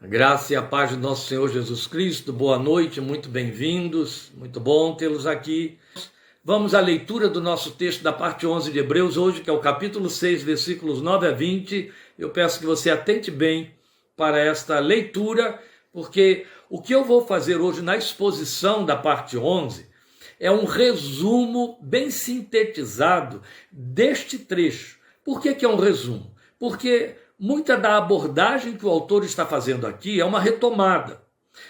A graça e a paz do nosso Senhor Jesus Cristo, boa noite, muito bem-vindos, muito bom tê-los aqui. Vamos à leitura do nosso texto da parte 11 de Hebreus, hoje, que é o capítulo 6, versículos 9 a 20. Eu peço que você atente bem para esta leitura, porque o que eu vou fazer hoje na exposição da parte 11 é um resumo bem sintetizado deste trecho. Por que é um resumo? Porque muita da abordagem que o autor está fazendo aqui é uma retomada.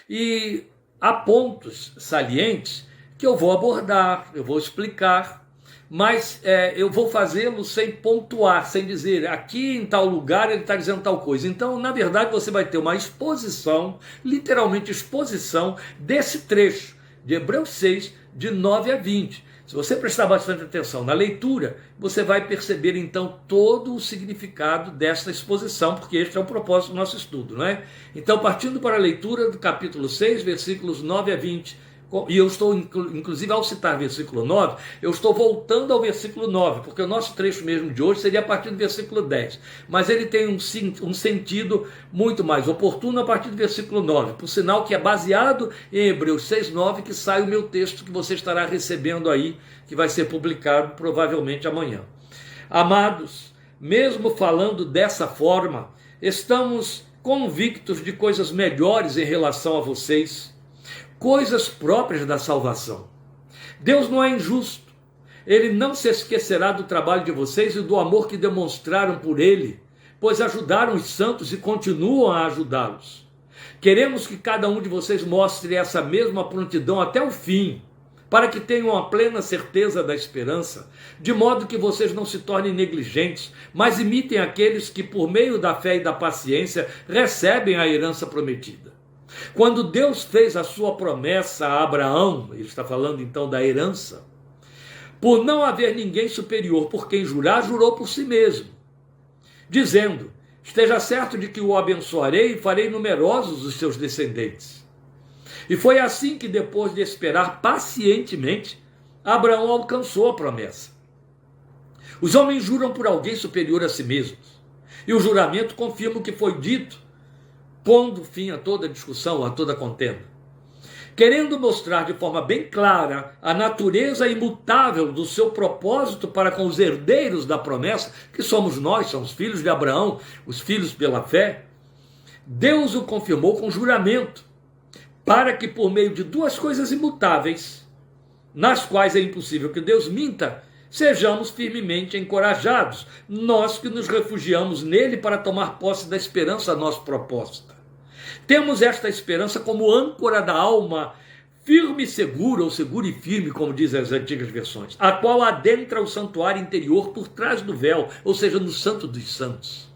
E há pontos salientes que eu vou abordar, eu vou explicar, mas eu vou fazê-lo sem pontuar, sem dizer aqui em tal lugar ele está dizendo tal coisa. Então, na verdade, você vai ter uma exposição, literalmente exposição, desse trecho de Hebreus 6, de 9 a 20. Se você prestar bastante atenção na leitura, você vai perceber então todo o significado desta exposição, porque este é o propósito do nosso estudo, não é? Então, partindo para a leitura do capítulo 6, versículos 9 a 20, e eu estou, inclusive, ao citar versículo 9, eu estou voltando ao versículo 9, porque o nosso trecho mesmo de hoje seria a partir do versículo 10, mas ele tem um sentido muito mais oportuno a partir do versículo 9, por sinal que é baseado em Hebreus 6, 9, que sai o meu texto que você estará recebendo aí, que vai ser publicado provavelmente amanhã. Amados, mesmo falando dessa forma, estamos convictos de coisas melhores em relação a vocês, coisas próprias da salvação. Deus não é injusto. Ele não se esquecerá do trabalho de vocês e do amor que demonstraram por ele, pois ajudaram os santos e continuam a ajudá-los. Queremos que cada um de vocês mostre essa mesma prontidão até o fim, para que tenham a plena certeza da esperança, de modo que vocês não se tornem negligentes, mas imitem aqueles que, por meio da fé e da paciência, recebem a herança prometida. Quando Deus fez a sua promessa a Abraão, ele está falando então da herança, por não haver ninguém superior por quem jurar, jurou por si mesmo, dizendo: esteja certo de que o abençoarei e farei numerosos os seus descendentes. E foi assim que, depois de esperar pacientemente, Abraão alcançou a promessa. Os homens juram por alguém superior a si mesmos, e o juramento confirma o que foi dito, pondo fim a toda discussão, a toda contenda. Querendo mostrar de forma bem clara a natureza imutável do seu propósito para com os herdeiros da promessa, que somos nós, somos filhos de Abraão, os filhos pela fé, Deus o confirmou com juramento, para que por meio de duas coisas imutáveis, nas quais é impossível que Deus minta, sejamos firmemente encorajados, nós que nos refugiamos nele para tomar posse da esperança a nós proposta. Temos esta esperança como âncora da alma, firme e segura, ou segura e firme, como dizem as antigas versões, a qual adentra o santuário interior por trás do véu, ou seja, no Santo dos Santos,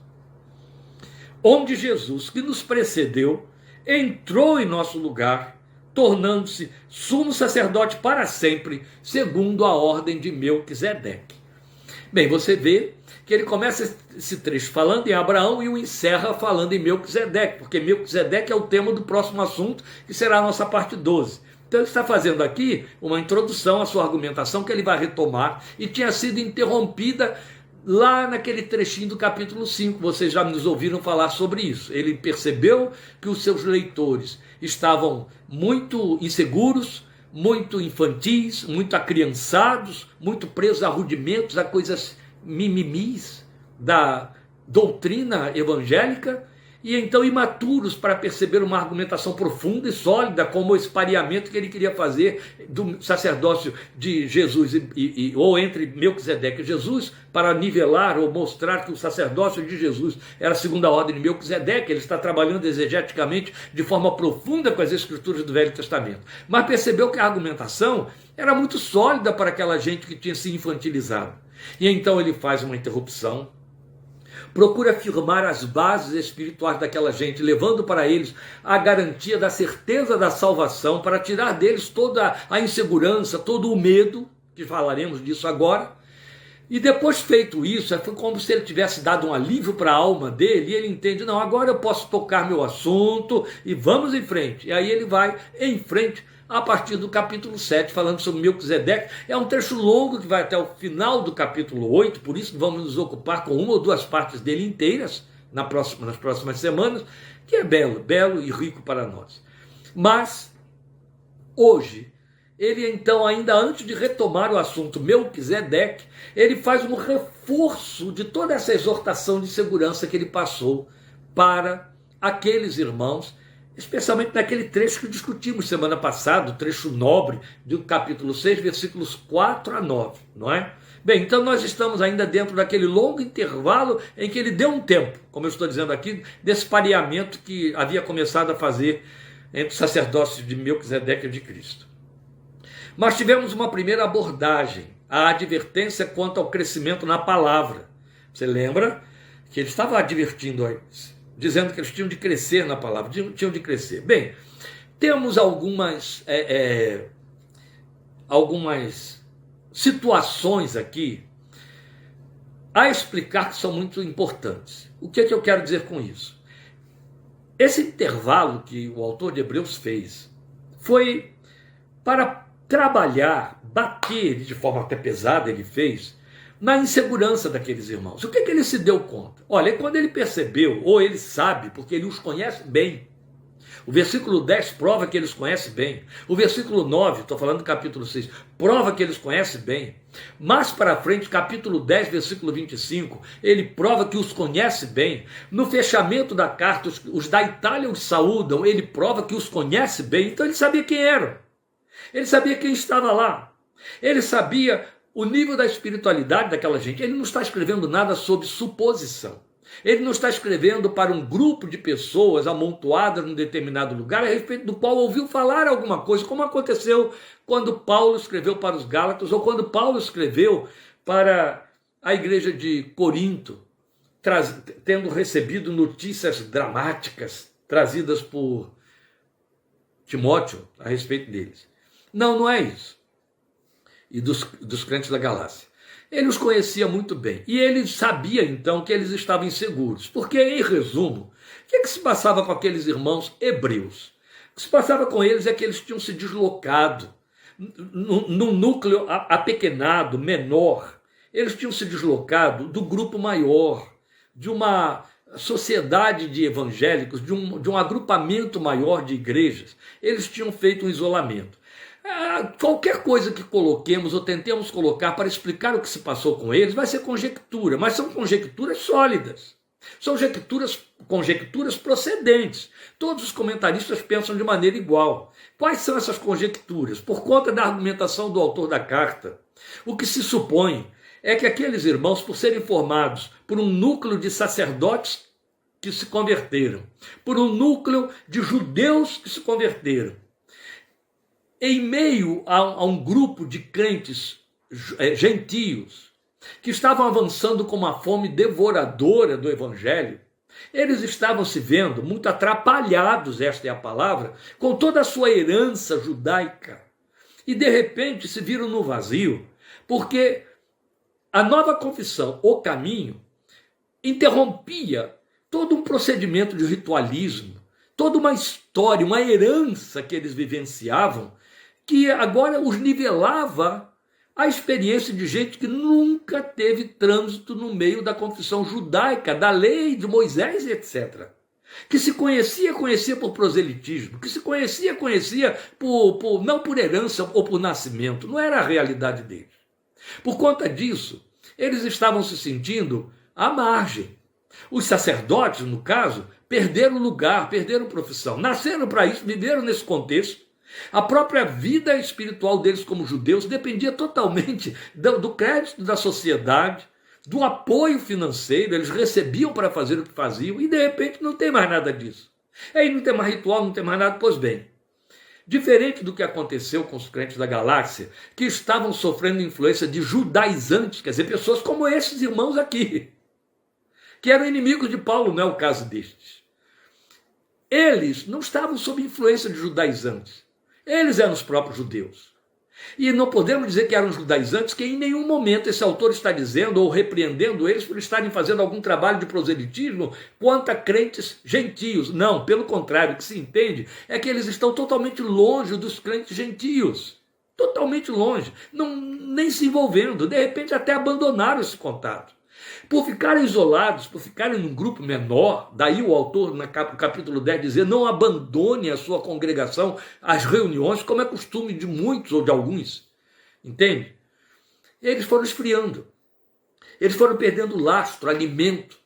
onde Jesus, que nos precedeu, entrou em nosso lugar, tornando-se sumo sacerdote para sempre, segundo a ordem de Melquisedeque. Bem, você vê que ele começa esse trecho falando em Abraão e o encerra falando em Melquisedeque, porque Melquisedeque é o tema do próximo assunto, que será a nossa parte 12. Então ele está fazendo aqui uma introdução à sua argumentação que ele vai retomar e tinha sido interrompida lá naquele trechinho do capítulo 5, vocês já nos ouviram falar sobre isso. Ele percebeu que os seus leitores estavam muito inseguros, muito infantis, muito acriançados, muito presos a rudimentos, a coisas mimimis da doutrina evangélica, e então imaturos para perceber uma argumentação profunda e sólida, como o espalhamento que ele queria fazer do sacerdócio de Jesus, ou entre Melquisedeque e Jesus, para nivelar ou mostrar que o sacerdócio de Jesus era a segunda ordem de Melquisedeque. Ele está trabalhando exegeticamente de forma profunda com as escrituras do Velho Testamento, mas percebeu que a argumentação era muito sólida para aquela gente que tinha se infantilizado, e então ele faz uma interrupção, procura afirmar as bases espirituais daquela gente, levando para eles a garantia da certeza da salvação, para tirar deles toda a insegurança, todo o medo, que falaremos disso agora. E depois feito isso, foi como se ele tivesse dado um alívio para a alma dele, e ele entende: não, agora eu posso tocar meu assunto e vamos em frente. E aí ele vai em frente a partir do capítulo 7, falando sobre Melquisedeque. É um trecho longo que vai até o final do capítulo 8, por isso vamos nos ocupar com uma ou duas partes dele inteiras, nas próximas semanas, que é belo e rico para nós. Mas, hoje, ele então, ainda antes de retomar o assunto Melquisedeque, ele faz um reforço de toda essa exortação de segurança que ele passou para aqueles irmãos, especialmente naquele trecho que discutimos semana passada, o trecho nobre do capítulo 6, versículos 4 a 9, não é? Bem, então nós estamos ainda dentro daquele longo intervalo em que ele deu um tempo, como eu estou dizendo aqui, desse pareamento que havia começado a fazer entre os sacerdócios de Melquisedeque e de Cristo. Mas tivemos uma primeira abordagem, a advertência quanto ao crescimento na palavra. Você lembra que ele estava advertindo a eles, dizendo que eles tinham de crescer na palavra, tinham de crescer. Bem, temos algumas situações aqui a explicar que são muito importantes. O que é que eu quero dizer com isso? Esse intervalo que o autor de Hebreus fez foi para trabalhar, bater de forma até pesada, ele fez, na insegurança daqueles irmãos. O que é que ele se deu conta? Olha, quando ele percebeu, ou ele sabe, porque ele os conhece bem. O versículo 10 prova que eles conhecem bem. O versículo 9, estou falando do capítulo 6, prova que eles conhecem bem. Mais para frente, capítulo 10, versículo 25, ele prova que os conhece bem. No fechamento da carta, os da Itália os saúdam, ele prova que os conhece bem. Então ele sabia quem eram. Ele sabia quem estava lá. Ele sabia o nível da espiritualidade daquela gente. Ele não está escrevendo nada sobre suposição. Ele não está escrevendo para um grupo de pessoas amontoadas num determinado lugar, a respeito do qual ouviu falar alguma coisa, como aconteceu quando Paulo escreveu para os Gálatas, ou quando Paulo escreveu para a igreja de Corinto, tendo recebido notícias dramáticas trazidas por Timóteo a respeito deles. Não é isso. E dos crentes da Galácia. Ele os conhecia muito bem. E ele sabia, então, que eles estavam inseguros. Porque, em resumo, o que se passava com aqueles irmãos hebreus? O que se passava com eles é que eles tinham se deslocado num núcleo apequenado, menor. Eles tinham se deslocado do grupo maior, de uma sociedade de evangélicos, de um agrupamento maior de igrejas. Eles tinham feito um isolamento. Qualquer coisa que coloquemos ou tentemos colocar para explicar o que se passou com eles vai ser conjectura, mas são conjecturas sólidas, são conjecturas procedentes. Todos os comentaristas pensam de maneira igual. Quais são essas conjecturas? Por conta da argumentação do autor da carta, o que se supõe é que aqueles irmãos, por serem formados por um núcleo de sacerdotes que se converteram, por um núcleo de judeus que se converteram, em meio a um grupo de crentes gentios que estavam avançando com uma fome devoradora do evangelho, eles estavam se vendo muito atrapalhados, esta é a palavra, com toda a sua herança judaica. E de repente se viram no vazio, porque a nova confissão, o caminho, interrompia todo um procedimento de ritualismo, toda uma história, uma herança que eles vivenciavam, que agora os nivelava a experiência de gente que nunca teve trânsito no meio da confissão judaica, da lei de Moisés, etc. Que se conhecia por proselitismo, que se conhecia não por herança ou por nascimento, não era a realidade deles. Por conta disso, eles estavam se sentindo à margem. Os sacerdotes, no caso, perderam lugar, perderam profissão, nasceram para isso, viveram nesse contexto. A própria vida espiritual deles como judeus dependia totalmente do crédito da sociedade, do apoio financeiro, eles recebiam para fazer o que faziam e de repente não tem mais nada disso. Aí não tem mais ritual, não tem mais nada, pois bem. Diferente do que aconteceu com os crentes da Galácia, que estavam sofrendo influência de judaizantes, quer dizer, pessoas como esses irmãos aqui, que eram inimigos de Paulo, não é o caso destes. Eles não estavam sob influência de judaizantes. Eles eram os próprios judeus. E não podemos dizer que eram judaizantes, que em nenhum momento esse autor está dizendo ou repreendendo eles por estarem fazendo algum trabalho de proselitismo quanto a crentes gentios. Não, pelo contrário, o que se entende é que eles estão totalmente longe dos crentes gentios. Totalmente longe, nem se envolvendo, de repente até abandonaram esse contato. Por ficarem isolados, por ficarem num grupo menor, daí o autor, no capítulo 10, dizer, não abandone a sua congregação, as reuniões, como é costume de muitos ou de alguns. Entende? Eles foram esfriando. Eles foram perdendo lastro, alimento.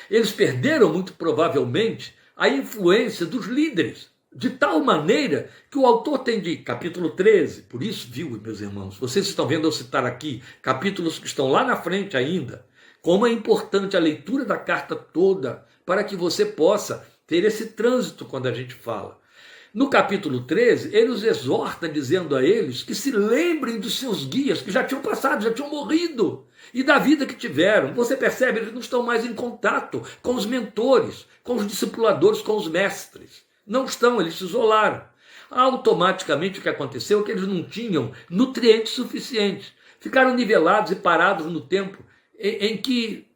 Eles perderam, muito provavelmente, a influência dos líderes, de tal maneira que o autor tem de capítulo 13, por isso, viu, meus irmãos, vocês estão vendo eu citar aqui capítulos que estão lá na frente ainda, como é importante a leitura da carta toda, para que você possa ter esse trânsito quando a gente fala. No capítulo 13, ele os exorta dizendo a eles que se lembrem dos seus guias, que já tinham passado, já tinham morrido, e da vida que tiveram. Você percebe, eles não estão mais em contato com os mentores, com os discipuladores, com os mestres. Não estão, eles se isolaram. Automaticamente o que aconteceu é que eles não tinham nutrientes suficientes. Ficaram nivelados e parados no tempo em que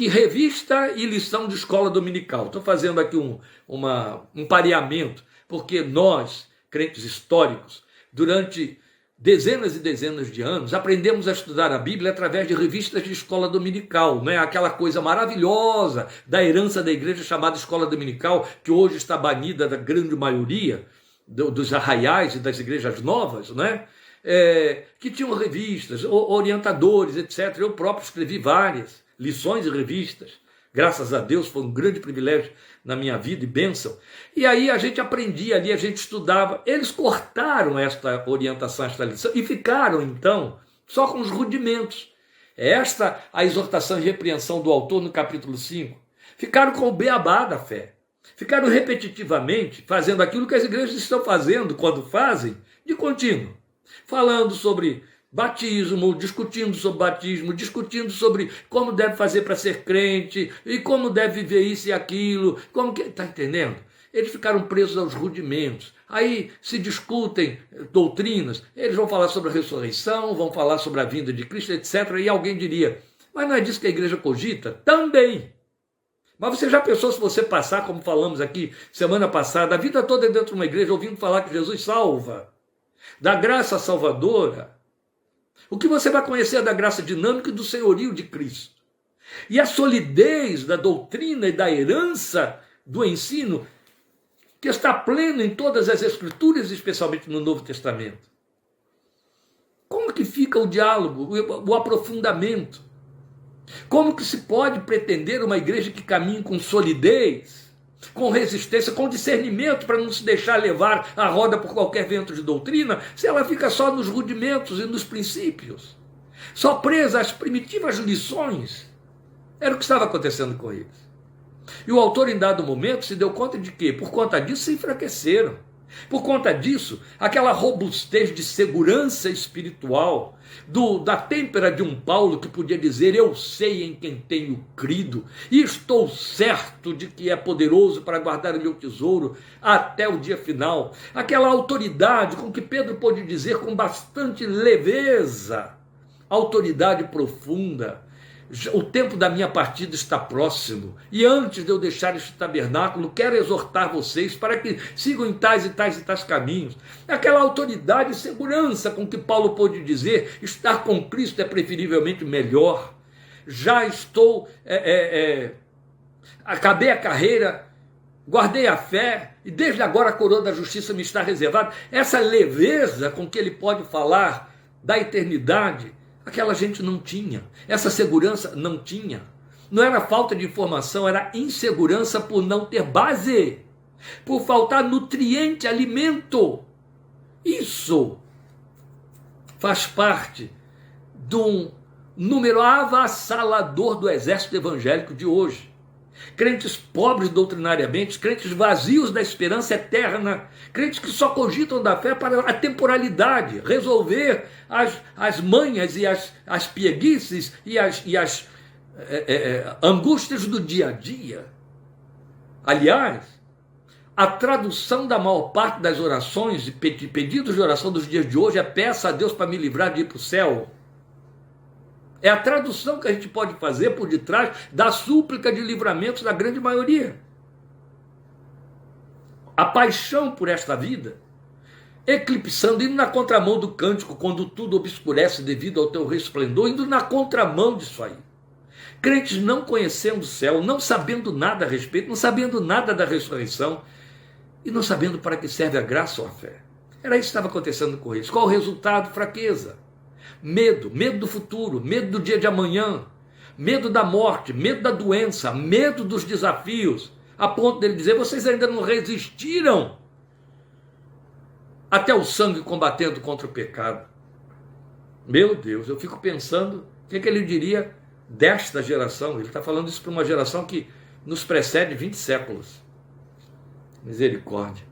revista e lição de escola dominical. Estou fazendo aqui um pareamento, porque nós, crentes históricos, durante dezenas e dezenas de anos, aprendemos a estudar a Bíblia através de revistas de escola dominical, não é? Aquela coisa maravilhosa da herança da igreja chamada escola dominical, que hoje está banida da grande maioria dos arraiais e das igrejas novas, não é? Que tinham revistas, orientadores, etc. Eu próprio escrevi várias lições e revistas. Graças a Deus, foi um grande privilégio na minha vida e bênção. E aí a gente aprendia ali, a gente estudava. Eles cortaram esta orientação, esta lição, e ficaram, então, só com os rudimentos. Esta a exortação e repreensão do autor no capítulo 5. Ficaram com o beabá da fé. Ficaram repetitivamente fazendo aquilo que as igrejas estão fazendo quando fazem, de contínuo. Falando sobre batismo, discutindo sobre batismo, discutindo sobre como deve fazer para ser crente, e como deve viver isso e aquilo, como que... Está entendendo? Eles ficaram presos aos rudimentos. Aí se discutem doutrinas, eles vão falar sobre a ressurreição, vão falar sobre a vinda de Cristo, etc. E alguém diria, mas não é disso que a igreja cogita? Também. Mas você já pensou se você passar, como falamos aqui semana passada, a vida toda dentro de uma igreja ouvindo falar que Jesus salva, da graça salvadora? O que você vai conhecer é da graça dinâmica e do senhorio de Cristo. E a solidez da doutrina e da herança do ensino, que está pleno em todas as escrituras, especialmente no Novo Testamento. Como que fica o diálogo, o aprofundamento? Como que se pode pretender uma igreja que caminhe com solidez, com resistência, com discernimento, para não se deixar levar a roda por qualquer vento de doutrina, se ela fica só nos rudimentos e nos princípios, só presa às primitivas lições? Era o que estava acontecendo com eles. E o autor, em dado momento, se deu conta de que, por conta disso, se enfraqueceram. Por conta disso, aquela robustez de segurança espiritual, da têmpera de um Paulo que podia dizer, eu sei em quem tenho crido, e estou certo de que é poderoso para guardar o meu tesouro até o dia final. Aquela autoridade com que Pedro pôde dizer com bastante leveza, autoridade profunda, o tempo da minha partida está próximo, e antes de eu deixar este tabernáculo, quero exortar vocês para que sigam em tais e tais e tais caminhos. Aquela autoridade e segurança com que Paulo pôde dizer, estar com Cristo é preferivelmente melhor. Já estou, acabei a carreira, guardei a fé, e desde agora a coroa da justiça me está reservada. Essa leveza com que ele pode falar da eternidade, aquela gente não tinha, essa segurança não tinha. Não era falta de informação, era insegurança por não ter base, por faltar nutriente, alimento. Isso faz parte de um número avassalador do exército evangélico de hoje. Crentes pobres doutrinariamente, crentes vazios da esperança eterna, crentes que só cogitam da fé para a temporalidade, resolver as manhas e as pieguices e as angústias do dia a dia. Aliás, a tradução da maior parte das orações e pedidos de oração dos dias de hoje é peça a Deus para me livrar de ir para o céu. É a tradução que a gente pode fazer por detrás da súplica de livramento da grande maioria. A paixão por esta vida, eclipsando, indo na contramão do cântico, quando tudo obscurece devido ao teu resplendor, indo na contramão disso aí. Crentes não conhecendo o céu, não sabendo nada a respeito, não sabendo nada da ressurreição e não sabendo para que serve a graça ou a fé. Era isso que estava acontecendo com eles. Qual o resultado? Fraqueza. Medo do futuro, medo do dia de amanhã, medo da morte, medo da doença, medo dos desafios, a ponto dele dizer, vocês ainda não resistiram até o sangue combatendo contra o pecado. Meu Deus, eu fico pensando, o que ele diria desta geração? Ele está falando isso para uma geração que nos precede 20 séculos. Misericórdia.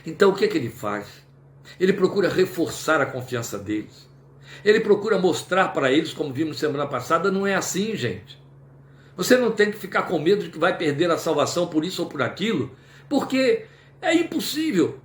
Então o que ele faz? Ele procura reforçar a confiança deles. Ele procura mostrar para eles, como vimos semana passada, não é assim, gente. Você não tem que ficar com medo de que vai perder a salvação por isso ou por aquilo, porque é impossível.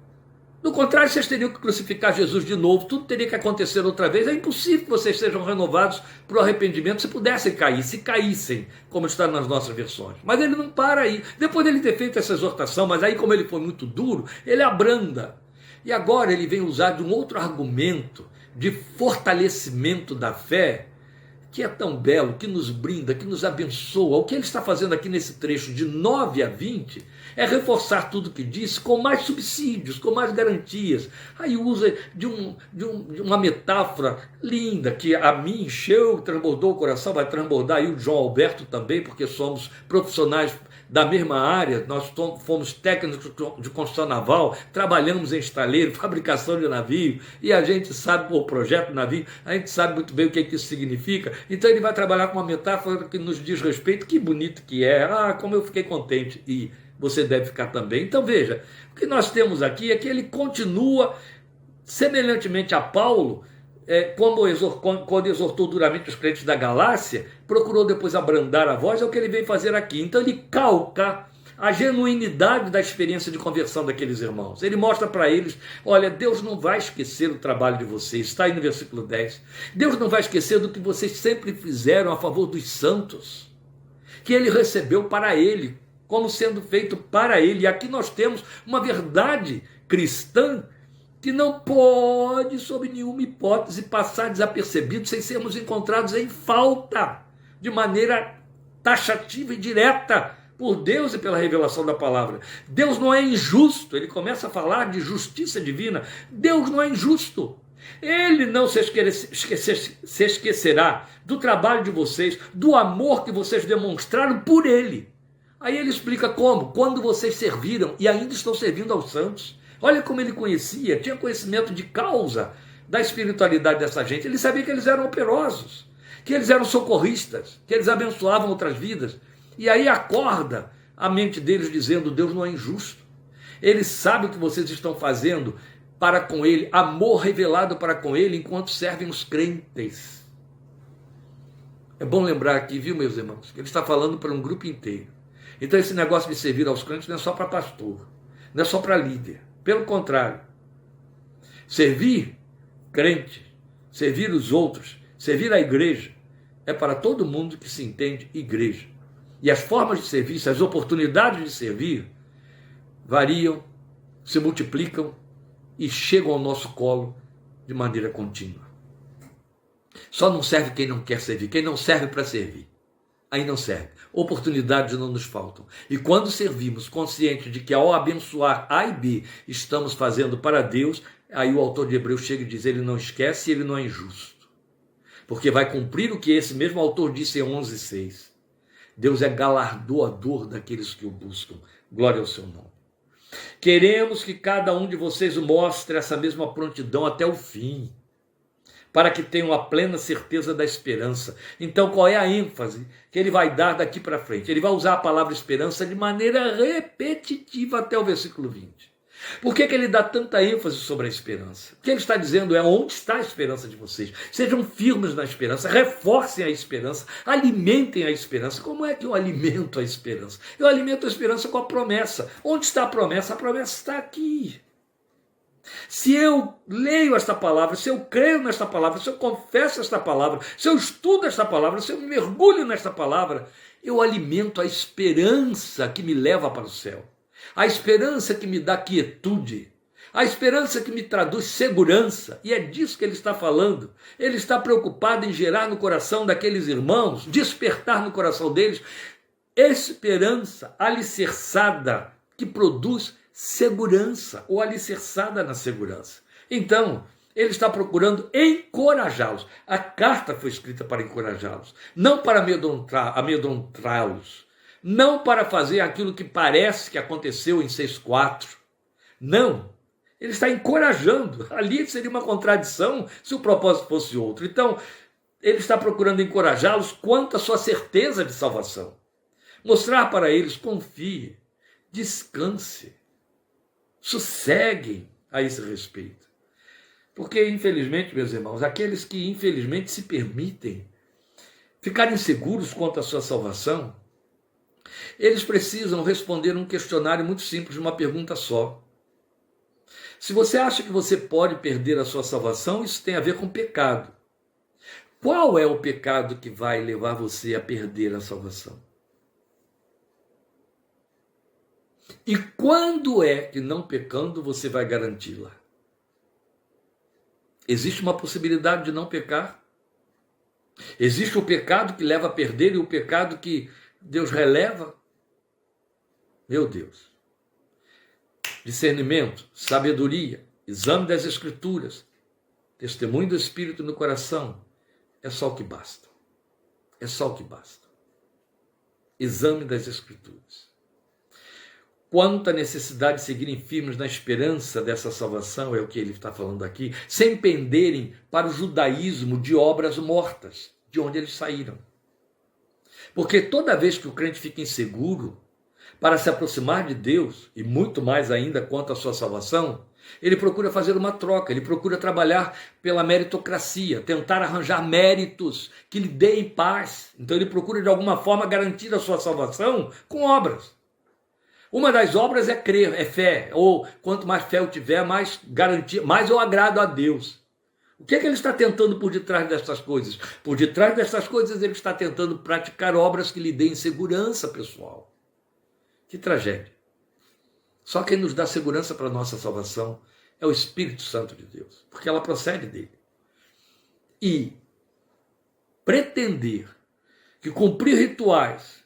Do contrário, vocês teriam que crucificar Jesus de novo, tudo teria que acontecer outra vez. É impossível que vocês sejam renovados para o arrependimento se pudessem cair, se caíssem, como está nas nossas versões. Mas ele não para aí. Depois dele ter feito essa exortação, mas aí como ele foi muito duro, ele abranda. E agora ele vem usar de um outro argumento de fortalecimento da fé, que é tão belo, que nos brinda, que nos abençoa. O que ele está fazendo aqui nesse trecho de 9 a 20 é reforçar tudo que disse com mais subsídios, com mais garantias. Aí usa de uma metáfora linda, que a mim encheu, transbordou o coração, vai transbordar aí o João Alberto também, porque somos profissionais da mesma área, nós fomos técnicos de construção naval, trabalhamos em estaleiro, fabricação de navio, e a gente sabe o projeto do navio, a gente sabe muito bem o que isso significa. Então ele vai trabalhar com uma metáfora que nos diz respeito, que bonito que é, como eu fiquei contente, e você deve ficar também. Então veja, o que nós temos aqui é que ele continua, semelhantemente a Paulo, quando exortou duramente os crentes da Galácia, procurou depois abrandar a voz, é o que ele vem fazer aqui. Então ele calca a genuinidade da experiência de conversão daqueles irmãos. Ele mostra para eles, olha, Deus não vai esquecer o trabalho de vocês, está aí no versículo 10. Deus não vai esquecer do que vocês sempre fizeram a favor dos santos, que ele recebeu para ele, como sendo feito para ele. E aqui nós temos uma verdade cristã que não pode, sob nenhuma hipótese, passar desapercebido sem sermos encontrados em falta, de maneira taxativa e direta, por Deus e pela revelação da palavra. Deus não é injusto, ele começa a falar de justiça divina. Deus não é injusto. Ele não se esquecerá do trabalho de vocês, do amor que vocês demonstraram por ele. Aí ele explica como, quando vocês serviram e ainda estão servindo aos santos. Olha como ele conhecia, tinha conhecimento de causa da espiritualidade dessa gente. Ele sabia que eles eram operosos, que eles eram socorristas, que eles abençoavam outras vidas. E aí acorda a mente deles dizendo, Deus não é injusto. Ele sabe o que vocês estão fazendo para com ele, amor revelado para com ele, enquanto servem os crentes. É bom lembrar aqui, viu, meus irmãos, que ele está falando para um grupo inteiro. Então esse negócio de servir aos crentes não é só para pastor, não é só para líder. Pelo contrário, servir crente, servir os outros, servir a igreja, é para todo mundo que se entende igreja. E as formas de serviço, as oportunidades de servir, variam, se multiplicam e chegam ao nosso colo de maneira contínua. Só não serve quem não quer servir, quem não serve para servir. Aí não serve. Oportunidades não nos faltam. E quando servimos conscientes de que ao abençoar A e B estamos fazendo para Deus, aí o autor de Hebreus chega e diz, ele não esquece e ele não é injusto. Porque vai cumprir o que esse mesmo autor disse em 11:6. Deus é galardoador daqueles que o buscam. Glória ao seu nome. Queremos que cada um de vocês mostre essa mesma prontidão até o fim, para que tenham a plena certeza da esperança. Então, qual é a ênfase que ele vai dar daqui para frente? Ele vai usar a palavra esperança de maneira repetitiva até o versículo 20. Por que ele dá tanta ênfase sobre a esperança? O que ele está dizendo é, onde está a esperança de vocês? Sejam firmes na esperança, reforcem a esperança, alimentem a esperança. Como é que eu alimento a esperança? Eu alimento a esperança com a promessa. Onde está a promessa? A promessa está aqui. Se eu leio esta palavra, se eu creio nesta palavra, se eu confesso esta palavra, se eu estudo esta palavra, se eu mergulho nesta palavra, eu alimento a esperança que me leva para o céu. A esperança que me dá quietude, A esperança que me traduz segurança, e é disso que ele está falando. Ele está preocupado em gerar no coração daqueles irmãos, despertar no coração deles, esperança alicerçada, que produz segurança, ou alicerçada na segurança. Então, ele está procurando encorajá-los. A carta foi escrita para encorajá-los, não para amedrontá-los, não para fazer aquilo que parece que aconteceu em 6:4. Não, ele está encorajando. Ali seria uma contradição se o propósito fosse outro. Então, ele está procurando encorajá-los quanto à sua certeza de salvação. Mostrar para eles: confie, descanse, sosseguem a esse respeito. Porque, infelizmente, meus irmãos, aqueles que infelizmente se permitem ficar inseguros quanto à sua salvação, eles precisam responder um questionário muito simples, uma pergunta só. Se você acha que você pode perder a sua salvação, isso tem a ver com pecado. Qual é o pecado que vai levar você a perder a salvação? E quando é que, não pecando, você vai garanti-la? Existe uma possibilidade de não pecar? Existe o pecado que leva a perder e o pecado que Deus releva? Meu Deus. Discernimento, sabedoria, exame das Escrituras, testemunho do Espírito no coração, é só o que basta. É só o que basta. Exame das Escrituras. Quanta necessidade de seguirem firmes na esperança dessa salvação, é o que ele está falando aqui, sem penderem para o judaísmo de obras mortas, de onde eles saíram. Porque toda vez que o crente fica inseguro para se aproximar de Deus, e muito mais ainda quanto à sua salvação, ele procura fazer uma troca, ele procura trabalhar pela meritocracia, tentar arranjar méritos que lhe deem paz. Então ele procura de alguma forma garantir a sua salvação com obras. Uma das obras é crer, é fé, ou quanto mais fé eu tiver, mais garantia, mais eu agrado a Deus. O que é que ele está tentando por detrás dessas coisas? Por detrás dessas coisas ele está tentando praticar obras que lhe deem segurança pessoal. Que tragédia. Só quem nos dá segurança para a nossa salvação é o Espírito Santo de Deus, porque ela procede dele. E pretender que cumprir rituais,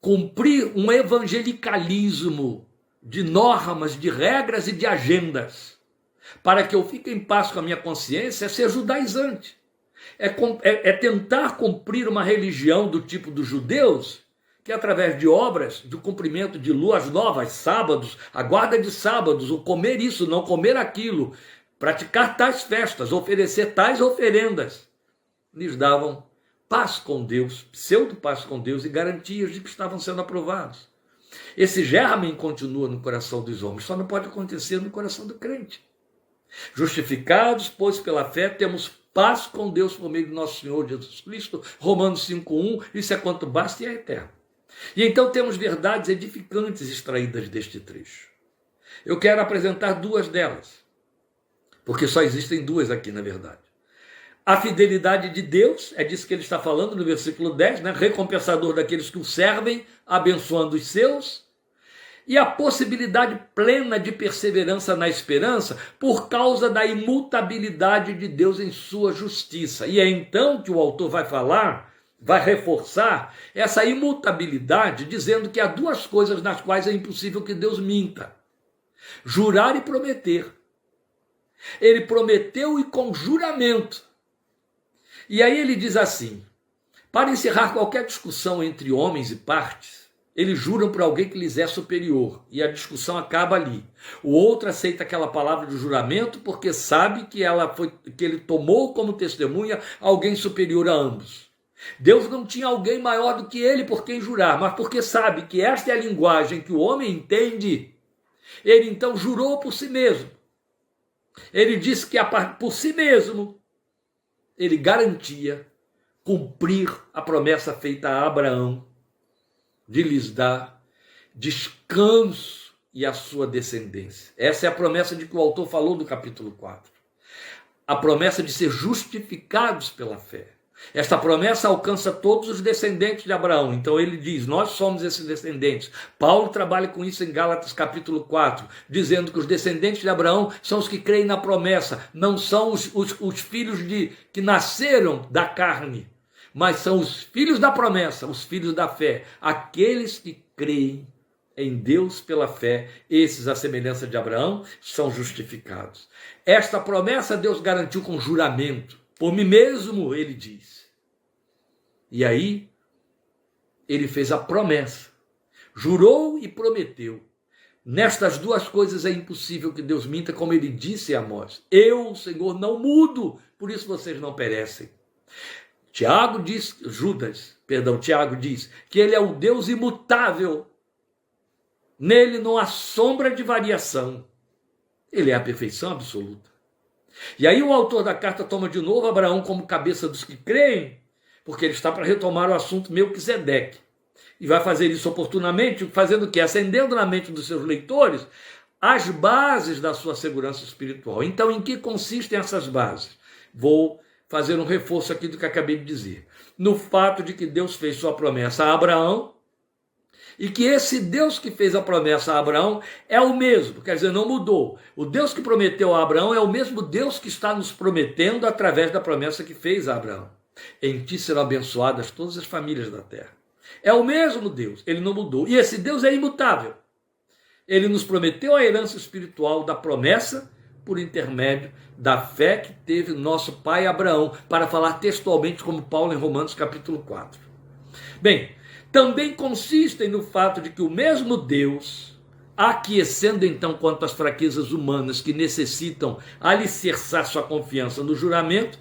cumprir um evangelicalismo de normas, de regras e de agendas, para que eu fique em paz com a minha consciência, é ser judaizante. É tentar cumprir uma religião do tipo dos judeus, que através de obras, do cumprimento de luas novas, sábados, a guarda de sábados, o comer isso, não comer aquilo, praticar tais festas, oferecer tais oferendas, lhes davam paz com Deus, pseudo-paz com Deus e garantias de que estavam sendo aprovados. Esse germen continua no coração dos homens, só não pode acontecer no coração do crente. Justificados, pois, pela fé, temos paz com Deus por meio de nosso Senhor Jesus Cristo, Romanos 5:1, isso é quanto basta e é eterno. E então temos verdades edificantes extraídas deste trecho. Eu quero apresentar duas delas, porque só existem duas aqui, na verdade. A fidelidade de Deus, é disso que ele está falando no versículo 10, né? Recompensador daqueles que o servem, abençoando os seus. E a possibilidade plena de perseverança na esperança por causa da imutabilidade de Deus em sua justiça. E é então que o autor vai falar, vai reforçar essa imutabilidade, dizendo que há duas coisas nas quais é impossível que Deus minta: jurar e prometer. Ele prometeu e com juramento. E aí ele diz assim: para encerrar qualquer discussão entre homens e partes, eles juram por alguém que lhes é superior, e a discussão acaba ali. O outro aceita aquela palavra de juramento porque sabe que ele tomou como testemunha alguém superior a ambos. Deus não tinha alguém maior do que ele por quem jurar, mas porque sabe que esta é a linguagem que o homem entende, ele então jurou por si mesmo. Ele disse que por si mesmo ele garantia cumprir a promessa feita a Abraão de lhes dar descanso e a sua descendência. Essa é a promessa de que o autor falou no capítulo 4. A promessa de ser justificados pela fé. Esta promessa alcança todos os descendentes de Abraão. Então ele diz, nós somos esses descendentes. Paulo trabalha com isso em Gálatas capítulo 4, dizendo que os descendentes de Abraão são os que creem na promessa, não são os filhos que nasceram da carne, mas são os filhos da promessa, os filhos da fé, aqueles que creem em Deus pela fé, esses, à semelhança de Abraão, são justificados. Esta promessa Deus garantiu com juramento. Por mim mesmo, ele diz. E aí, ele fez a promessa. Jurou e prometeu. Nestas duas coisas é impossível que Deus minta, como ele disse a Amós. Eu, Senhor, não mudo, por isso vocês não perecem. Tiago diz que ele é o Deus imutável. Nele não há sombra de variação. Ele é a perfeição absoluta. E aí o autor da carta toma de novo Abraão como cabeça dos que creem, porque ele está para retomar o assunto Melquisedeque. E vai fazer isso oportunamente, fazendo o quê? Acendendo na mente dos seus leitores as bases da sua segurança espiritual. Então, em que consistem essas bases? Vou fazer um reforço aqui do que acabei de dizer. No fato de que Deus fez sua promessa a Abraão, e que esse Deus que fez a promessa a Abraão é o mesmo, quer dizer, não mudou. O Deus que prometeu a Abraão é o mesmo Deus que está nos prometendo através da promessa que fez a Abraão. Em ti serão abençoadas todas as famílias da terra. É o mesmo Deus, ele não mudou. E esse Deus é imutável. Ele nos prometeu a herança espiritual da promessa por intermédio da fé que teve nosso pai Abraão, para falar textualmente como Paulo em Romanos capítulo 4. Bem, também consistem no fato de que o mesmo Deus, aquecendo então quanto às fraquezas humanas que necessitam alicerçar sua confiança no juramento,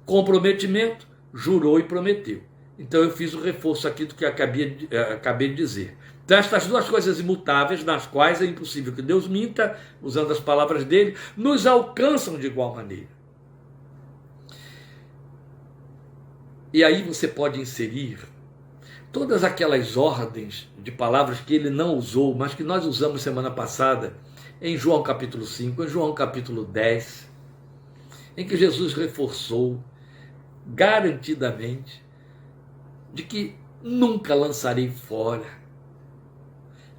comprometimento, jurou e prometeu. Então eu fiz o reforço aqui do que acabei de dizer. Então estas duas coisas imutáveis, nas quais é impossível que Deus minta, usando as palavras dele, nos alcançam de igual maneira. E aí você pode inserir todas aquelas ordens de palavras que ele não usou, mas que nós usamos semana passada, em João capítulo 5, em João capítulo 10, em que Jesus reforçou garantidamente de que nunca lançarei fora,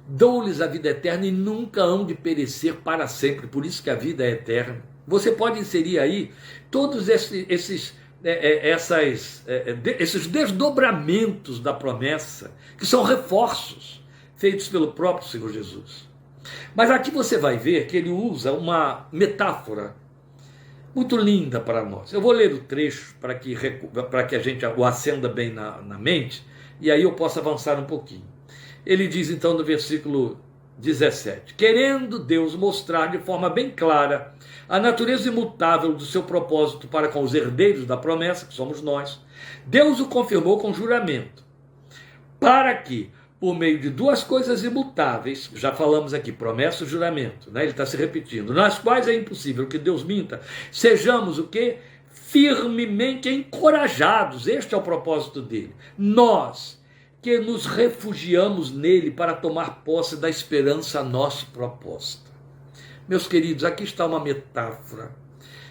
dou-lhes a vida eterna e nunca hão de perecer para sempre, por isso que a vida é eterna. Você pode inserir aí todos esses desdobramentos da promessa, que são reforços feitos pelo próprio Senhor Jesus. Mas aqui você vai ver que ele usa uma metáfora muito linda para nós. Eu vou ler o trecho para que a gente o acenda bem na mente, e aí eu posso avançar um pouquinho. Ele diz então no versículo 17, querendo Deus mostrar de forma bem clara a natureza imutável do seu propósito para com os herdeiros da promessa, que somos nós, Deus o confirmou com juramento, para que, por meio de duas coisas imutáveis, já falamos aqui, promessa e juramento, né? Ele está se repetindo, nas quais é impossível que Deus minta, sejamos o quê? Firmemente encorajados, este é o propósito dele, nós que nos refugiamos nele para tomar posse da esperança nossa proposta. Meus queridos, aqui está uma metáfora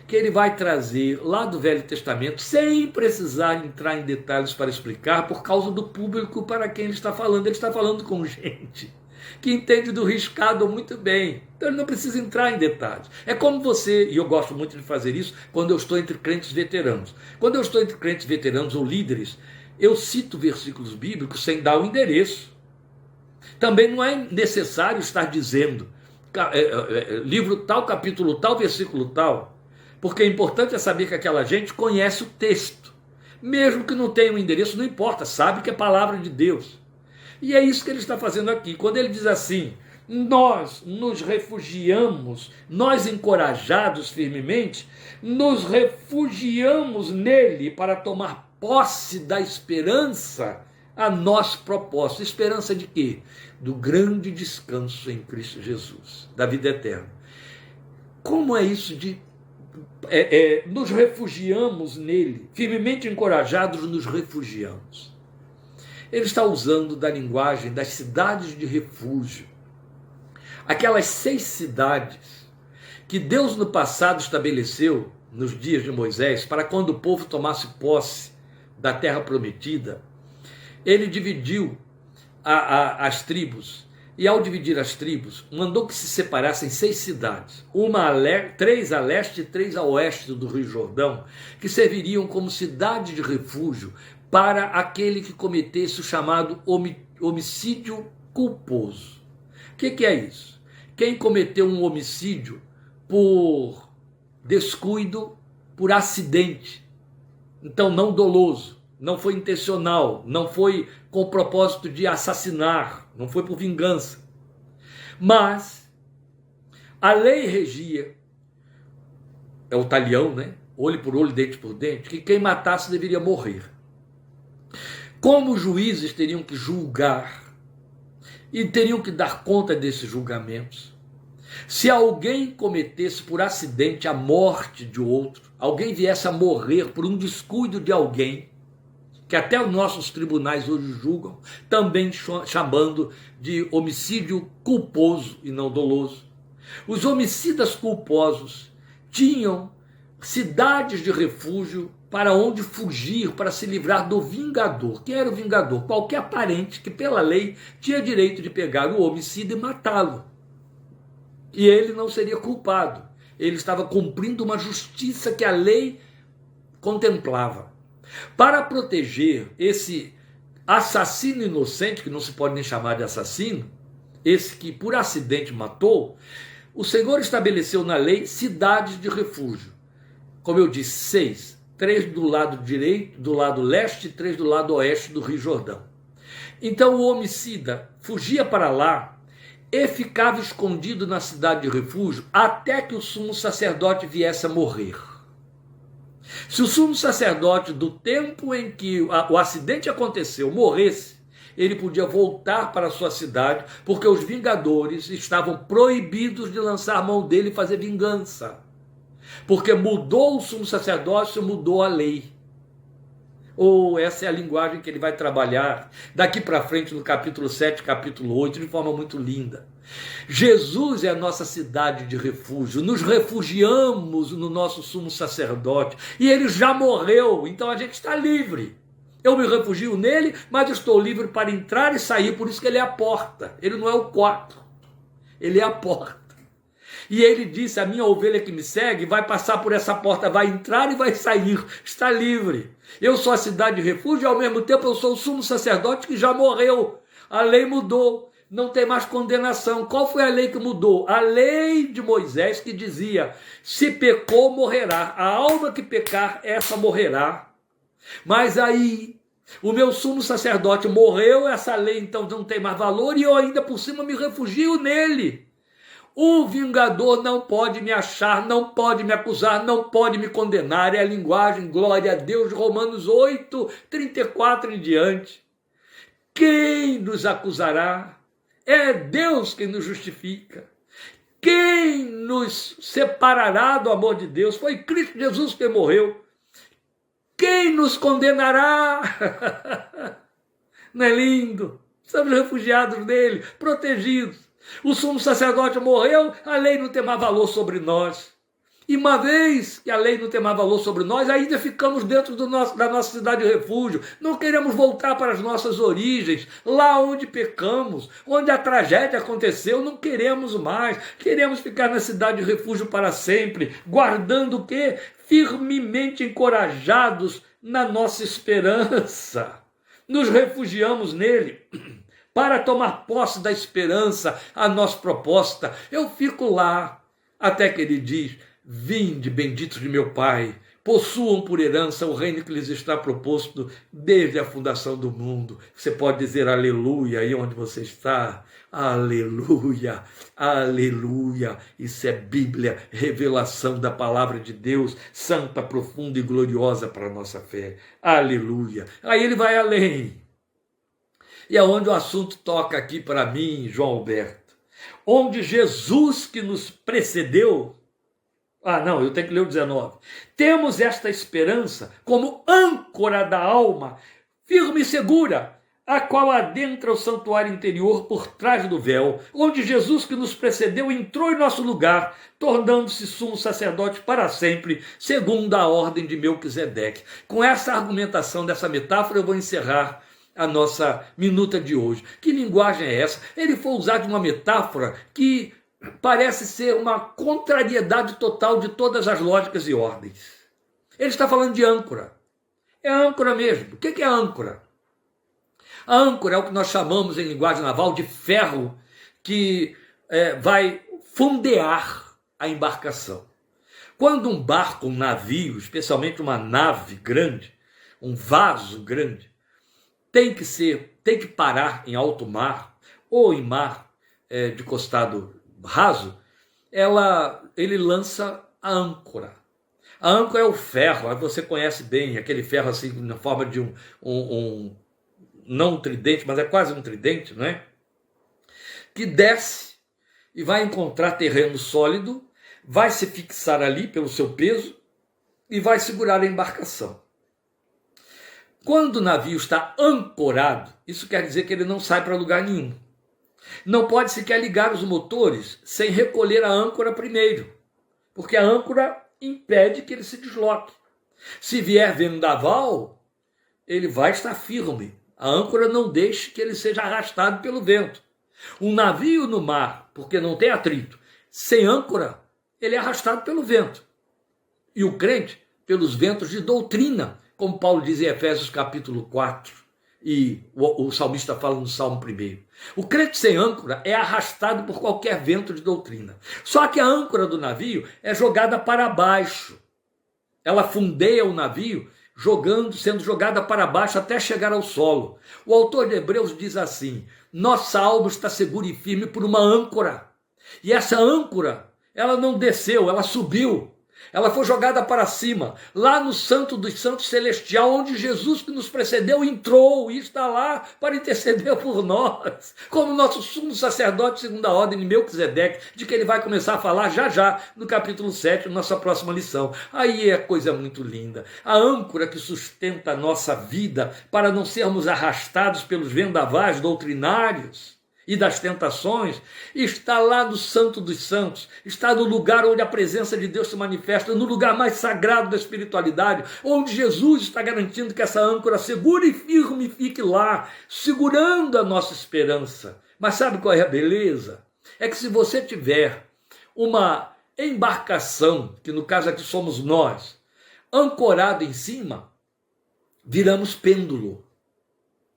que ele vai trazer lá do Velho Testamento, sem precisar entrar em detalhes para explicar, por causa do público para quem ele está falando. Ele está falando com gente que entende do riscado muito bem. Então ele não precisa entrar em detalhes. É como você, e eu gosto muito de fazer isso, quando eu estou entre crentes veteranos. Quando eu estou entre crentes veteranos ou líderes, eu cito versículos bíblicos sem dar o endereço. Também não é necessário estar dizendo livro tal, capítulo tal, versículo tal, porque é importante saber que aquela gente conhece o texto. Mesmo que não tenha um endereço, não importa, sabe que é palavra de Deus. E é isso que ele está fazendo aqui. Quando ele diz assim, nós nos refugiamos, nós encorajados firmemente, nos refugiamos nele para tomar posse da esperança a nosso propósito. Esperança de quê? Do grande descanso em Cristo Jesus, da vida eterna. Como é isso de nos refugiamos nele, firmemente encorajados nos refugiamos? Ele está usando da linguagem das cidades de refúgio, aquelas 6 cidades que Deus no passado estabeleceu nos dias de Moisés, para quando o povo tomasse posse da terra prometida, ele dividiu as tribos. E ao dividir as tribos, mandou que se separassem 6 cidades, 3 a leste e 3 a oeste do Rio Jordão, que serviriam como cidade de refúgio para aquele que cometesse o chamado homicídio culposo. O que é isso? Quem cometeu um homicídio por descuido, por acidente, então não doloso, não foi intencional, não foi com o propósito de assassinar, não foi por vingança. Mas a lei regia, é o talião, né? Olho por olho, dente por dente, que quem matasse deveria morrer. Como os juízes teriam que julgar e teriam que dar conta desses julgamentos, se alguém cometesse por acidente a morte de outro, alguém viesse a morrer por um descuido de alguém, que até os nossos tribunais hoje julgam, também chamando de homicídio culposo e não doloso. Os homicidas culposos tinham cidades de refúgio para onde fugir, para se livrar do vingador. Quem era o vingador? Qualquer parente que, pela lei, tinha direito de pegar o homicida e matá-lo. E ele não seria culpado. Ele estava cumprindo uma justiça que a lei contemplava. Para proteger esse assassino inocente, que não se pode nem chamar de assassino, esse que por acidente matou, o Senhor estabeleceu na lei cidades de refúgio. Como eu disse, 6. 3 do lado direito, do lado leste, e 3 do lado oeste do Rio Jordão. Então o homicida fugia para lá e ficava escondido na cidade de refúgio até que o sumo sacerdote viesse a morrer. Se o sumo sacerdote, do tempo em que o acidente aconteceu, morresse, ele podia voltar para a sua cidade, porque os vingadores estavam proibidos de lançar mão dele e fazer vingança. Porque mudou o sumo sacerdócio, mudou a lei. Essa é a linguagem que ele vai trabalhar daqui para frente no capítulo 7, capítulo 8, de forma muito linda. Jesus é a nossa cidade de refúgio, nos refugiamos no nosso sumo sacerdote, e ele já morreu, então a gente está livre. Eu me refugio nele, mas estou livre para entrar e sair, por isso que ele é a porta, ele não é o quarto, ele é a porta. E ele disse, a minha ovelha que me segue vai passar por essa porta, vai entrar e vai sair, está livre. Eu sou a cidade de refúgio e ao mesmo tempo eu sou o sumo sacerdote que já morreu. A lei mudou, não tem mais condenação. Qual foi a lei que mudou? A lei de Moisés, que dizia, se pecou, morrerá. A alma que pecar, essa morrerá. Mas aí, o meu sumo sacerdote morreu, essa lei então não tem mais valor e eu ainda por cima me refugio nele. O vingador não pode me achar, não pode me acusar, não pode me condenar. É a linguagem, glória a Deus, de Romanos 8, 34 em diante. Quem nos acusará? É Deus quem nos justifica. Quem nos separará do amor de Deus? Foi Cristo Jesus que morreu. Quem nos condenará? Não é lindo? Estamos refugiados nele, protegidos. O sumo sacerdote morreu, a lei não tem mais valor sobre nós. E uma vez que a lei não tem mais valor sobre nós, ainda ficamos dentro da nossa cidade de refúgio. Não queremos voltar para as nossas origens, lá onde pecamos, onde a tragédia aconteceu, não queremos mais. Queremos ficar na cidade de refúgio para sempre, guardando o quê? Firmemente encorajados na nossa esperança. Nos refugiamos nele. Para tomar posse da esperança, a nossa proposta. Eu fico lá, até que ele diz, vinde, benditos de meu Pai, possuam por herança o reino que lhes está proposto desde a fundação do mundo. Você pode dizer aleluia aí onde você está. Aleluia, aleluia. Isso é Bíblia, revelação da palavra de Deus, santa, profunda e gloriosa para a nossa fé. Aleluia. Aí ele vai além. E é onde o assunto toca aqui para mim, João Alberto. Onde Jesus que nos precedeu... eu tenho que ler o 19. Temos esta esperança como âncora da alma, firme e segura, a qual adentra o santuário interior por trás do véu, onde Jesus que nos precedeu entrou em nosso lugar, tornando-se sumo sacerdote para sempre, segundo a ordem de Melquisedeque. Com essa argumentação dessa metáfora eu vou encerrar a nossa minuta de hoje. Que linguagem é essa? Ele foi usar de uma metáfora que parece ser uma contrariedade total de todas as lógicas e ordens. Ele está falando de âncora. É âncora mesmo. O que é âncora? A âncora é o que nós chamamos em linguagem naval de ferro que vai fondear a embarcação. Quando um barco, um navio, especialmente uma nave grande, um vaso grande, tem que parar em alto mar ou em mar de costado raso, ele lança a âncora. A âncora é o ferro, você conhece bem, aquele ferro assim na forma de não um tridente, mas é quase um tridente, não é? Que desce e vai encontrar terreno sólido, vai se fixar ali pelo seu peso e vai segurar a embarcação. Quando o navio está ancorado, isso quer dizer que ele não sai para lugar nenhum. Não pode sequer ligar os motores sem recolher a âncora primeiro, porque a âncora impede que ele se desloque. Se vier vendaval, ele vai estar firme. A âncora não deixa que ele seja arrastado pelo vento. Um navio no mar, porque não tem atrito, sem âncora, ele é arrastado pelo vento. E o crente, pelos ventos de doutrina, como Paulo diz em Efésios capítulo 4, e o salmista fala no Salmo 1. O crente sem âncora é arrastado por qualquer vento de doutrina. Só que a âncora do navio é jogada para baixo. Ela fundeia o navio, sendo jogada para baixo até chegar ao solo. O autor de Hebreus diz assim: nossa alma está segura e firme por uma âncora. E essa âncora, ela não desceu, ela subiu. Ela foi jogada para cima, lá no Santo dos Santos Celestial, onde Jesus que nos precedeu entrou e está lá para interceder por nós, como nosso sumo sacerdote segundo a ordem de Melquisedeque, de que ele vai começar a falar já no capítulo 7, nossa próxima lição. Aí é coisa muito linda. A âncora que sustenta a nossa vida para não sermos arrastados pelos vendavais doutrinários e das tentações, está lá no Santo dos Santos, está no lugar onde a presença de Deus se manifesta, no lugar mais sagrado da espiritualidade, onde Jesus está garantindo que essa âncora segura e firme fique lá, segurando a nossa esperança. Mas sabe qual é a beleza? É que se você tiver uma embarcação, que no caso aqui somos nós, ancorada em cima, viramos pêndulo.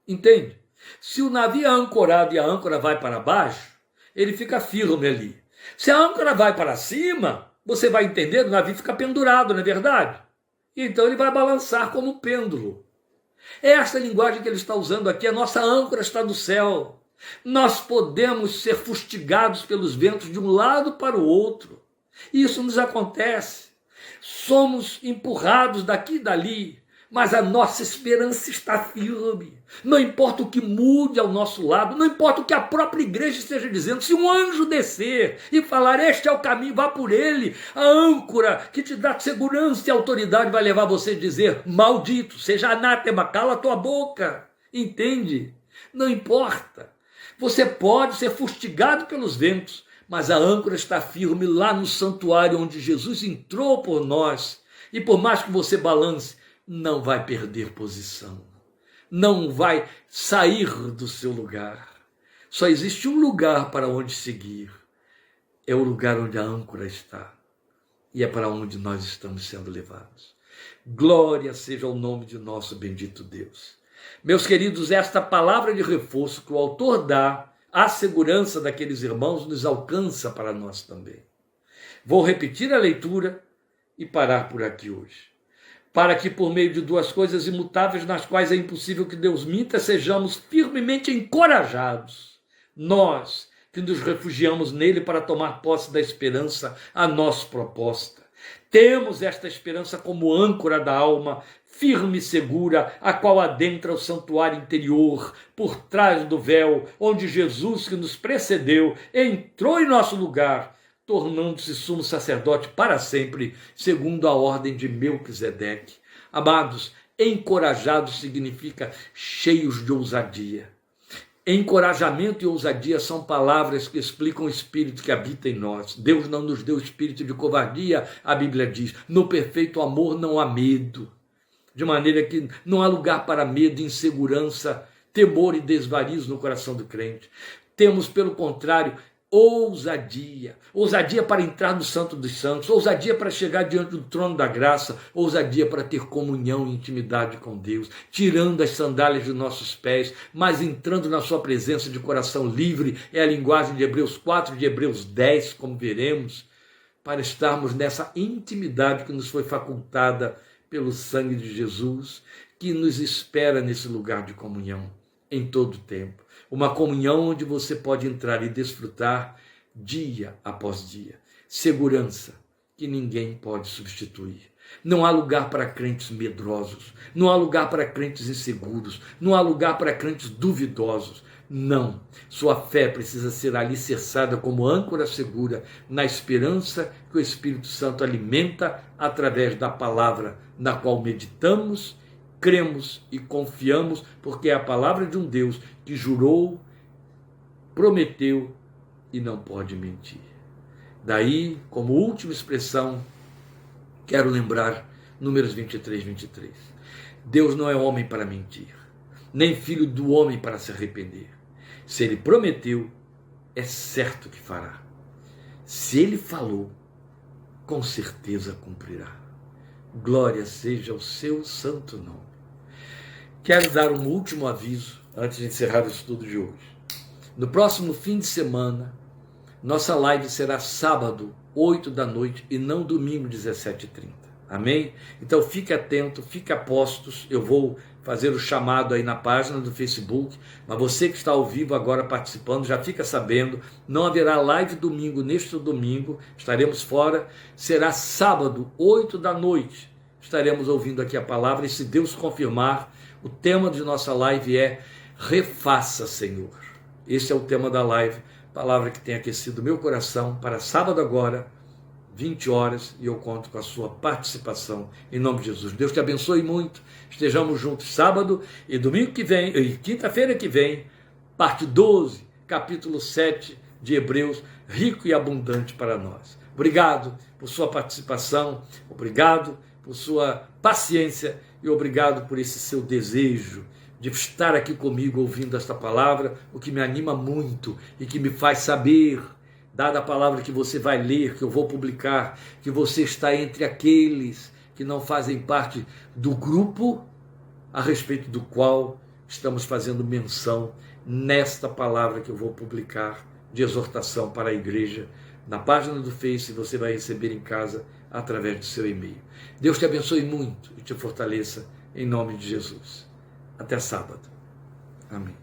Entende? Se o navio é ancorado e a âncora vai para baixo, ele fica firme ali. Se a âncora vai para cima, você vai entender, o navio fica pendurado, não é verdade? Então ele vai balançar como um pêndulo. Esta linguagem que ele está usando aqui, a nossa âncora está no céu. Nós podemos ser fustigados pelos ventos de um lado para o outro. Isso nos acontece. Somos empurrados daqui e dali. Mas a nossa esperança está firme. Não importa o que mude ao nosso lado, não importa o que a própria igreja esteja dizendo, se um anjo descer e falar, este é o caminho, vá por ele, a âncora que te dá segurança e autoridade vai levar você a dizer, maldito, seja anátema, cala a tua boca. Entende? Não importa. Você pode ser fustigado pelos ventos, mas a âncora está firme lá no santuário onde Jesus entrou por nós. E por mais que você balance, não vai perder posição, não vai sair do seu lugar. Só existe um lugar para onde seguir, é o lugar onde a âncora está, e é para onde nós estamos sendo levados. Glória seja o nome de nosso bendito Deus. Meus queridos, esta palavra de reforço que o autor dá à segurança daqueles irmãos nos alcança para nós também. Vou repetir a leitura e parar por aqui hoje. Para que por meio de duas coisas imutáveis, nas quais é impossível que Deus minta, sejamos firmemente encorajados, nós que nos refugiamos nele para tomar posse da esperança a nós proposta. Temos esta esperança como âncora da alma, firme e segura, a qual adentra o santuário interior, por trás do véu, onde Jesus, que nos precedeu, entrou em nosso lugar, tornando-se sumo sacerdote para sempre, segundo a ordem de Melquisedeque. Amados, Encorajados significa cheios de ousadia. Encorajamento e ousadia são palavras que explicam o espírito que habita em nós. Deus não nos deu espírito de covardia, a Bíblia diz. No perfeito amor não há medo. De maneira que não há lugar para medo, insegurança, temor e desvarios no coração do crente. Temos, pelo contrário, ousadia. Ousadia para entrar no Santo dos Santos, ousadia para chegar diante do trono da graça, ousadia para ter comunhão e intimidade com Deus, tirando as sandálias de nossos pés, mas entrando na sua presença de coração livre. É a linguagem de Hebreus 4, de Hebreus 10, como veremos, para estarmos nessa intimidade que nos foi facultada pelo sangue de Jesus, que nos espera nesse lugar de comunhão em todo o tempo. Uma comunhão onde você pode entrar e desfrutar dia após dia. Segurança que ninguém pode substituir. Não há lugar para crentes medrosos. Não há lugar para crentes inseguros. Não há lugar para crentes duvidosos. Não. Sua fé precisa ser alicerçada como âncora segura na esperança que o Espírito Santo alimenta através da palavra na qual meditamos, cremos e confiamos, porque é a palavra de um Deus que jurou, prometeu e não pode mentir. Daí, como última expressão, quero lembrar Números 23, 23. Deus não é homem para mentir, nem filho do homem para se arrepender. Se ele prometeu, é certo que fará. Se ele falou, com certeza cumprirá. Glória seja o seu santo nome. Quero dar um último aviso antes de encerrar o estudo de hoje. No próximo fim de semana, nossa live será sábado, 8 da noite, e não domingo, 17h30. Amém? Então fique atento, fique a postos. Eu vou fazer o chamado aí na página do Facebook, mas você que está ao vivo agora participando, já fica sabendo, não haverá live domingo, neste domingo, estaremos fora, será sábado, 8 da noite, estaremos ouvindo aqui a palavra, e se Deus confirmar, o tema de nossa live é Refaça, Senhor. Esse é o tema da live, palavra que tem aquecido meu coração para sábado agora, 20 horas, e eu conto com a sua participação em nome de Jesus. Deus te abençoe muito, estejamos juntos sábado e domingo que vem, e quinta-feira que vem, parte 12, capítulo 7 de Hebreus, rico e abundante para nós. Obrigado por sua participação, obrigado por sua paciência e obrigado por esse seu desejo de estar aqui comigo ouvindo esta palavra, o que me anima muito e que me faz saber, dada a palavra que você vai ler, que eu vou publicar, que você está entre aqueles que não fazem parte do grupo a respeito do qual estamos fazendo menção nesta palavra que eu vou publicar de exortação para a igreja. Na página do Face você vai receber em casa através do seu e-mail. Deus te abençoe muito e te fortaleça em nome de Jesus. Até sábado. Amém.